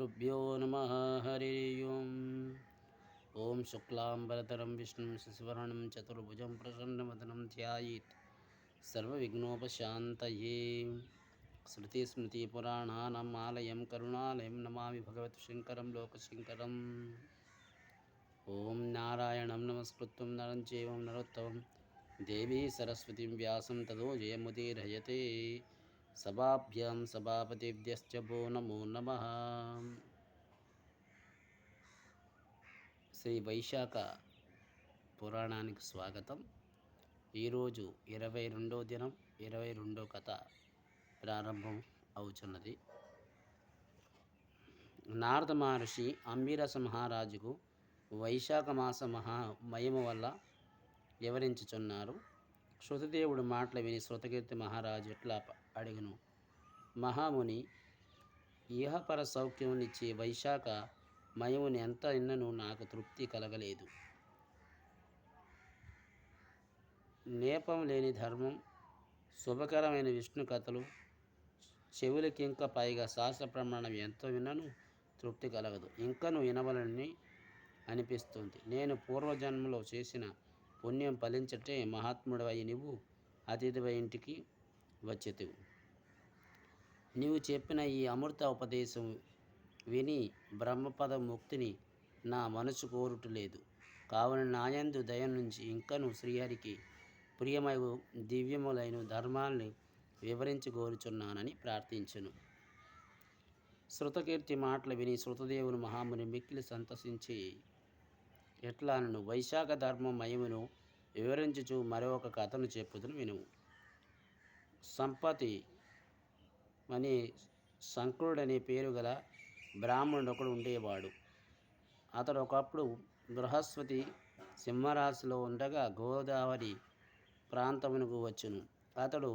శ్రీగురుభ్యో నమ. హరి ఓం శుక్లాంబరధరం విష్ణుం శశివర్ణం చతుర్భుజం ప్రసన్నవదనం ధ్యాయేత్ సర్వవిఘ్నోపశాంతయే. శృతిస్మృతిపురాణానాం ఆలయం కరుణాలయం నమామి భగవత్శంకరం లోకశంకరం. ఓం నారాయణం నమస్కృత్యం నరం చైవ నరోత్తమం దేవీ సరస్వతిం వ్యాసం తదో జయముదీరయతే. సభాభ్యాం సభాపతిభ్యశ్చ భో నమో నమః. శ్రీ వైశాఖ పురాణానికి స్వాగతం. ఈరోజు 22వ దినం 22వ కథ ప్రారంభం అవుతున్నది. నారద మహర్షి అంబిరస మహారాజుకు వైశాఖ మాస మహిమ వల్ల వివరించుచున్నారు. శృతదేవుడు మాటలు విని శృతకీర్తి మహారాజు ఎట్లా అడిగను, మహాముని, ఇహపర సౌఖ్యమునిచ్చే వైశాఖ మయముని ఎంత విన్నను నాకు తృప్తి కలగలేదు. నేపం లేని ధర్మం, శుభకరమైన విష్ణు కథలు, చెవులకింక పైగా శాస్త్ర ప్రమాణం ఎంత విన్నను తృప్తి కలగదు. ఇంకను వినవలని అనిపిస్తుంది. నేను పూర్వజన్మలో చేసిన పుణ్యం ఫలించటే మహాత్ముడవై నీవు అతిథివై ఇంటికి వచ్చేతివు. నీవు చెప్పిన ఈ అమృత ఉపదేశం విని బ్రహ్మపద ముక్తిని నా మనసు కోరుటలేదు. కావున నాయందు దయ నుంచి ఇంకను శ్రీహరికి ప్రియమగు దివ్యములైన ధర్మాల్ని వివరించి కోరుచున్నానని ప్రార్థించును. శృతకీర్తి మాటలు విని శృతదేవుని మహాముని మిక్కిలి సంతసించి ఎట్లానను, వైశాఖ ధర్మం మహిమను వివరించుచు మరొక కథను చెప్పుదును వినుము. సంపతి అనే శంకరుడనే పేరు గల బ్రాహ్మణుడు ఒకడు ఉండేవాడు. అతడు ఒకప్పుడు బృహస్పతి సింహరాశిలో ఉండగా గోదావరి ప్రాంతమునకు వచ్చును. అతడు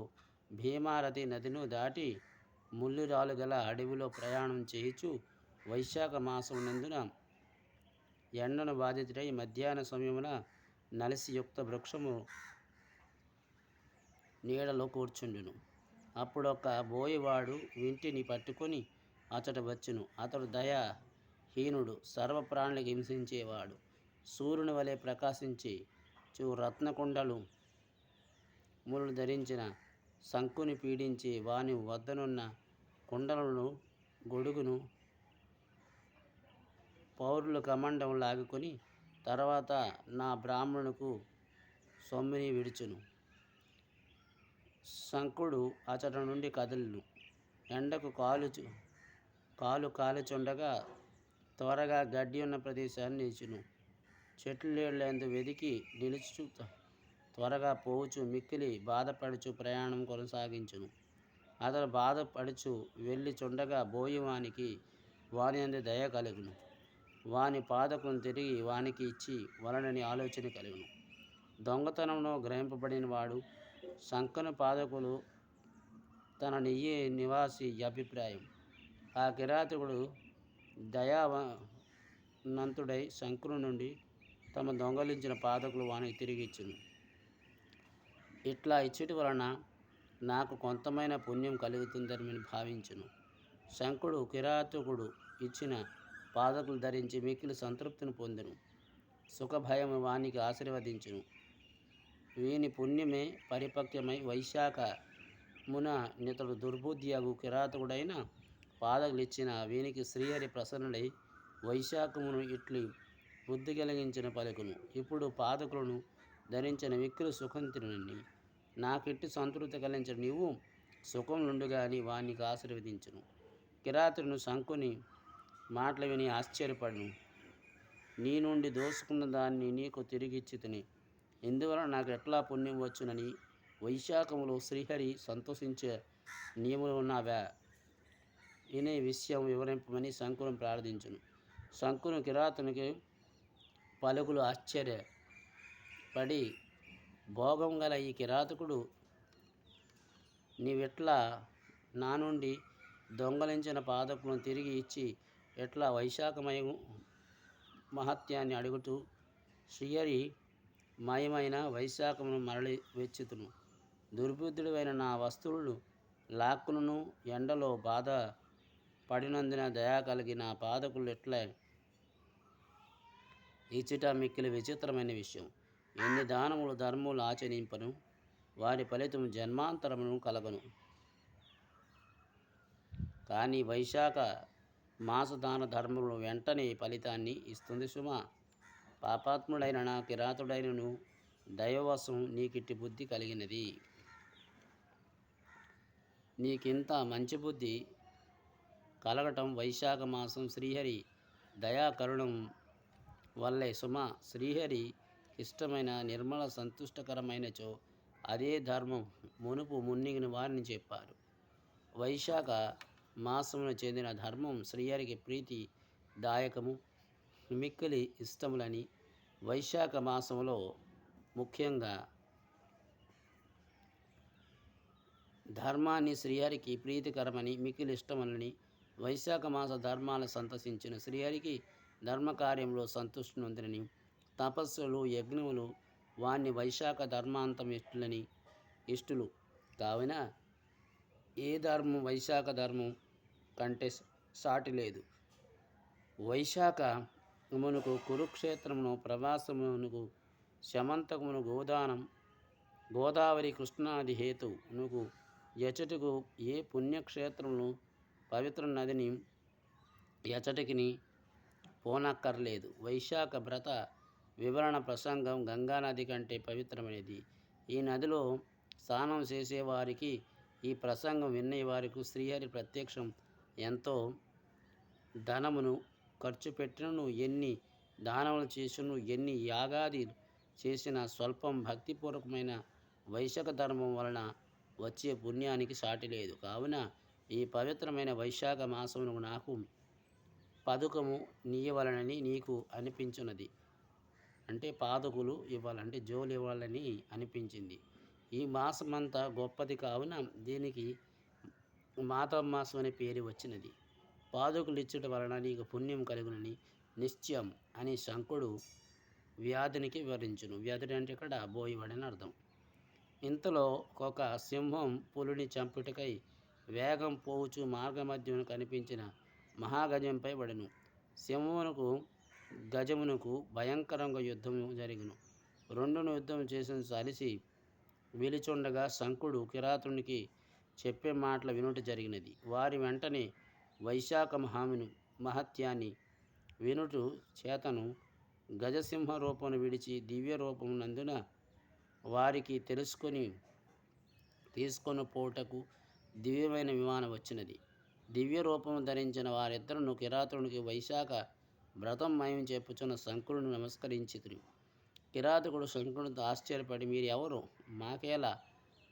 భీమారథి నదిను దాటి ముల్లురాలు గల అడవిలో ప్రయాణం చేయుచు వైశాఖ మాసం నందున ఎండను బాధితుడై మధ్యాహ్న సమయమున నలసియుక్త వృక్షము నీడలో కూర్చుండును. అప్పుడొక బోయవాడు వింటిని పట్టుకొని అతడు వచ్చును. అతడు దయాహీనుడు, సర్వప్రాణులకు హింసించేవాడు. సూర్యుని వలె ప్రకాశించి రత్నకుండలు ములు ధరించిన శంకుని పీడించి వాని వద్దనున్న కుండలను గొడుగును పౌరులు కమండం లాగుకొని తర్వాత నా బ్రాహ్మణుకు సొమ్మిని విడుచును. శంకుడు అతడి నుండి కదలును. ఎండకు కాలు కాలుచుండగా త్వరగా గడ్డి ఉన్న ప్రదేశాన్ని నిలుచును. చెట్లు నీళ్ళందు వెదికి నిలుచు త్వరగా పోవచ్చు మిక్కిలి బాధపడుచు ప్రయాణం కొనసాగించును. అతడు బాధపడుచు వెళ్ళి చుండగా బోయవానికి వాని అందు దయ కలుగును. వాని పాదకులను తిరిగి వానికి ఇచ్చి వలనని ఆలోచన కలుగును. దొంగతనంలో గ్రహింపబడిన వాడు శంకను పాదకులు తన నెయ్యి నివాసి అభిప్రాయం. ఆ కిరాతకుడు దయానంతుడై శంకుని నుండి తమ దొంగలించిన పాదకులు వానికి తిరిగి ఇచ్చును. ఇట్లా ఇచ్చుటి వలన నాకు కొంతమైన పుణ్యం కలుగుతుందని భావించును. శంకుడు కిరాతకుడు ఇచ్చిన పాదకులు ధరించి మిక్కిలి సంతృప్తిని పొందును. సుఖభయము వానికి ఆశీర్వదించును. వీని పుణ్యమే పరిపక్వమై వైశాఖ మున నితడు దుర్బుద్ధియగు కిరాతకుడైన పాదకులు ఇచ్చిన వీనికి శ్రీహరి ప్రసన్నుడై వైశాఖమును ఇట్లు బుద్ధి కలిగించిన పలుకును. ఇప్పుడు పాదకులను ధరించిన మిక్కిలి సుఖంతిని నాకిట్టి సంతృప్తి కలిగించిన నీవు సుఖం నుండుగా అని వానికి ఆశీర్వదించును. కిరాతుడును శంకుని మాటలు విని ఆశ్చర్యపడును. నీ నుండి దోసుకున్న దాన్ని నీకు తిరిగిచ్చి తిని ఇందువలన నాకు ఎట్లా పుణ్యం వచ్చునని వైశాఖములో శ్రీహరి సంతోషించే నియములు ఉన్నావా ఇనే విషయం వివరింపమని శంకును ప్రార్థించును. శంకును కిరాతునికి పలుకులు ఆశ్చర్యపడి, భోగం గల ఈ కిరాతకుడు నీవెట్లా నా నుండి దొంగలించిన పాదకులను తిరిగి ఇచ్చి ఎట్లా వైశాఖమయ మహత్యాన్ని అడుగుతూ శ్రీహరి మయమైన వైశాఖమును మరలి వెచ్చుతును. దుర్బుద్ధుడైన నా వస్తువులు లాక్కును ఎండలో బాధ పడినందున దయా కలిగి నా పాదకులు ఎట్లా ఇచ్చట మిక్కిలి విచిత్రమైన విషయం. ఎన్ని దానములు ధర్మములు ఆచరింపను వారి ఫలితం జన్మాంతరమును కలగను. కానీ వైశాఖ మాసదాన ధర్మములు వెంటనే ఫలితాన్ని ఇస్తుంది సుమా. పాపాత్ముడైన నా కిరాతుడైనను దైవవశం నీకిట్టి బుద్ధి కలిగినది. నీకింత మంచి బుద్ధి కలగటం వైశాఖ మాసం శ్రీహరి దయాకరుణం వల్లే సుమా. శ్రీహరి ఇష్టమైన నిర్మల సంతుష్టకరమైనచో అదే ధర్మం మునుపు మున్నిగిన వారిని చెప్పారు. వైశాఖ మాసమును చెందిన ధర్మం శ్రీహరికి ప్రీతి దాయకము మిక్కిలి ఇష్టములని, వైశాఖ మాసంలో ముఖ్యంగా ధర్మాన్ని శ్రీహరికి ప్రీతికరమని మిక్కిలి ఇష్టమని, వైశాఖ మాస ధర్మాలను సంతసించిన శ్రీహరికి ధర్మకార్యంలో సంతుష్టి నొందినని, తపస్సులు యజ్ఞములు వాణ్ణి వైశాఖ ధర్మాంతం ఇష్టులు కావున ఏ ధర్మం వైశాఖ ధర్మం కంటే సాటి లేదు. వైశాఖ మునుకు కురుక్షేత్రమును, ప్రవాసమునకు శమంతకమును, గోదావరి కృష్ణాది హేతువునకు ఎచటకు ఏ పుణ్యక్షేత్రమును పవిత్ర నదిని ఎచటికిని పోనక్కర్లేదు. వైశాఖ వ్రత వివరణ ప్రసంగం గంగానది కంటే పవిత్రమైనది. ఈ నదిలో స్నానం చేసేవారికి, ఈ ప్రసంగం వినేవారికి శ్రీహరి ప్రత్యక్షం. ఎంతో ధనమును ఖర్చు పెట్టినను, ఎన్ని దానములు చేసినను, ఎన్ని యాగాది చేసిన స్వల్పం భక్తిపూర్వకమైన వైశాఖ ధర్మం వలన వచ్చే పుణ్యానికి సాటి లేదు. కావున ఈ పవిత్రమైన వైశాఖ మాసమును నాకు పదుకము నీయవలనని నీకు అనిపించున్నది. అంటే పాదుకులు ఇవ్వాలంటే జోలు ఇవ్వాలని అనిపించింది. ఈ మాసమంతా గొప్పది కావున దీనికి మాతమాసం అనే పేరు వచ్చినది. పాదుకులు ఇచ్చట వలన నీకు పుణ్యం కలుగునని నిశ్చయం అని శంకుడు వ్యాధునికి వివరించును. వ్యాధుడు అంటే ఇక్కడ బోయవాడని అర్థం. ఇంతలో ఒక సింహం పులిని చంపుటకై వేగం పోవచ్చు మార్గమధ్యమున కనిపించిన మహాగజంపై పడెను. సింహమునకు గజమునకు భయంకరంగా యుద్ధము జరిగిను. రెండును యుద్ధం చేసిన అలిసి విలుచుండగా శంకుడు కిరాతునికి చెప్పే మాటలు వినుట జరిగినది. వారి వెంటనే వైశాఖ మహత్యాన్ని వినుటు చేతను గజసింహ రూపమును విడిచి దివ్య రూపము నందున వారికి తీసుకొని పోటకు దివ్యమైన విమానం వచ్చినది. దివ్య రూపము ధరించిన వారిద్దరును కిరాతునికి వైశాఖ వ్రతం మయం చెప్పుచున్న శంకుడును నమస్కరించిరి. కిరాతకుడు శంకునితో ఆశ్చర్యపడి, మీరు ఎవరు, మాకేలా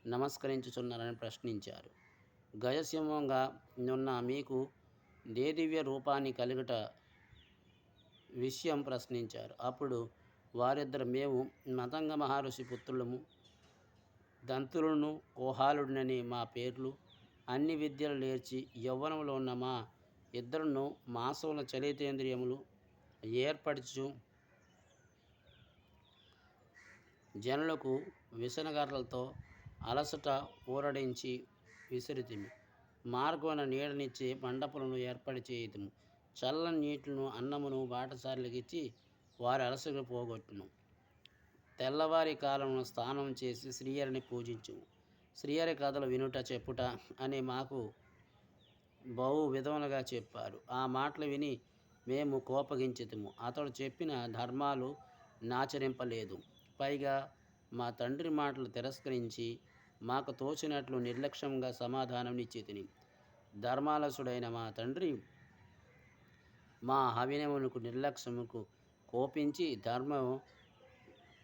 నమస్కరించుచున్నారని ప్రశ్నించారు. గజసింహంగా నున్న మీకు దే దివ్య రూపాన్ని కలుగుట విషయం ప్రశ్నించారు. అప్పుడు వారిద్దరు, మేము మతంగ మహర్షి పుత్రులము, దంతులను కోహాలుడినని మా పేర్లు, అన్ని విద్యలు నేర్చి యవ్వనంలో ఉన్న మా ఇద్దరును మాసముల చలితేంద్రియములు ఏర్పరచు జనులకు విసనగర్రలతో అలసట ఊరడించి విసిరితిమి. మార్గమున నీడనిచ్చే మండపములను ఏర్పరిచేయుదుము. చల్లని నీటిను అన్నమును బాటసారులకు ఇచ్చి వారి అలసటను పోగొట్టును. తెల్లవారి కాలమున స్నానం చేసి శ్రీహరిని పూజించుము. శ్రీహరి కథలు వినుట చెప్పుట అని మాకు బహు విధములుగా చెప్పారు. ఆ మాటలు విని మేము కోపగించితిము. అతడు చెప్పిన ధర్మాలు నాచరింపలేదు. పైగా మా తండ్రి మాటలు తిరస్కరించి మాకు తోచినట్లు నిర్లక్ష్యంగా సమాధానం ఇచ్చితిని. ధర్మాలసుడైన మా తండ్రి మా అవినయమునకు నిర్లక్ష్యముకు కోపించి ధర్మ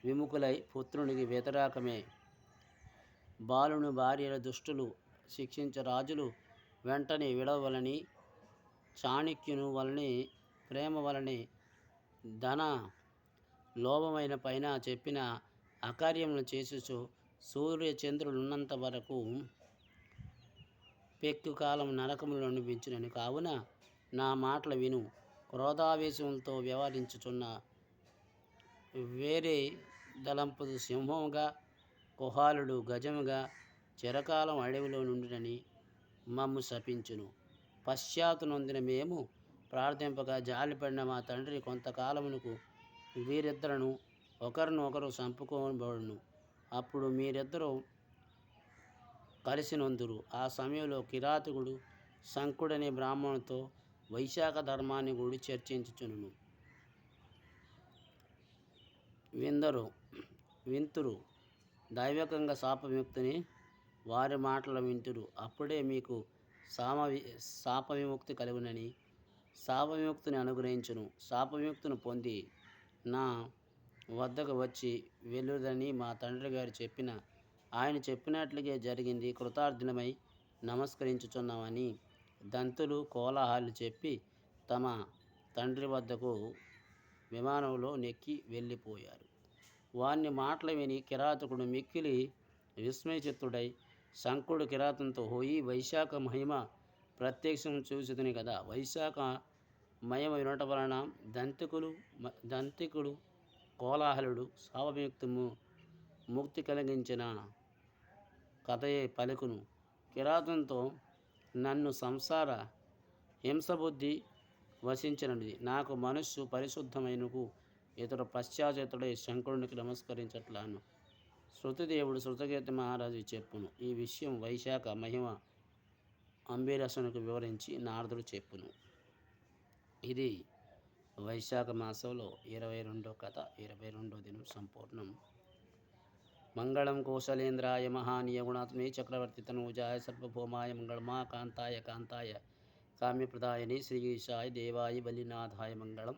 విముఖులై పుత్రునికి వ్యతిరేకమే బాలుని భార్యల దుష్టులు శిక్షించ రాజులు వెంటనే విడవలని, చాణక్యుని వలనే ప్రేమ వలనే ధన లోభమైన పైన చెప్పిన అకార్యములను చేసేచు సూర్య చంద్రులున్నంత వరకు పెక్కు కాలం నరకములు అనిపించునని. కావున నా మాటలు విను. క్రోధావేశములతో వ్యవహరించుచున్న వేరే దళంపదు సింహముగా, కుహాలుడు గజముగా చిరకాలం అడవిలో నుండినని మమ్ము శపించును. పశ్చాత్తు నొందిన మేము ప్రార్థింపగా జాలిపడిన మా తండ్రి కొంతకాలమునకు వీరిద్దరను ఒకరిని ఒకరు చంపుకోబడును. అప్పుడు మీరిద్దరూ కలిసి నొందురు. ఆ సమయంలో కిరాతకుడు శంకుడనే బ్రాహ్మణునితో వైశాఖ ధర్మాన్ని గూడి చర్చించుచును. వింతురు దైవకంగా శాపవిముక్తిని వారి మాటలు వింటురు. అప్పుడే మీకు శాపవిముక్తి కలుగునని శాపవిముక్తిని అనుగ్రహించును. శాపవిముక్తిని పొంది నా వద్దకు వచ్చి వెళ్ళుదని మా తండ్రి గారు ఆయన చెప్పినట్లుగే జరిగింది. కృతార్థులమై నమస్కరించుచున్నామని దంతులు కోలాహలు చెప్పి తమ తండ్రి వద్దకు విమానంలో నెక్కి వెళ్ళిపోయారు. వాని మాటలు విని కిరాతకుడు మిక్కిలి విస్మయచిత్తుడై శంకుడు కిరాతంతో, హోయి వైశాఖ మహిమ ప్రత్యక్షం చూసితిని కదా. వైశాఖ మహిమ వినటం వలన దంతికుడు కోలాహలుడు శాపవిముక్తము ముక్తి కలిగించిన కథయే పలుకును. కిరాతంతో నన్ను సంసార హింసబుద్ధి వసించినది. నాకు మనస్సు పరిశుద్ధమైనకు ఇతడు పశ్చాత్తుడై శంకరునికి నమస్కరించట్లాను. శృతిదేవుడు శృతకీర్తి మహారాజు చెప్పును. ఈ విషయం వైశాఖ మహిమ అంబిరసునికి వివరించి నారదుడు చెప్పును. ఇది వైశాఖ మాసంలో 22వ కథ, 22వ దినం సంపూర్ణం. మంగళం కౌశలేంద్రాయ మహానీయ గుణాత్మే చక్రవర్తి తనూజాయ సర్వభౌమాయ మంగళమా కాంతాయ కామ్యప్రదాయనే శ్రీగీషాయ దేవాయ బలినాథాయ మంగళం.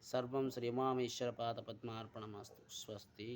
సర్వం శ్రీమామేశ్వర పాద పద్మార్పణమస్తు. స్వస్తి.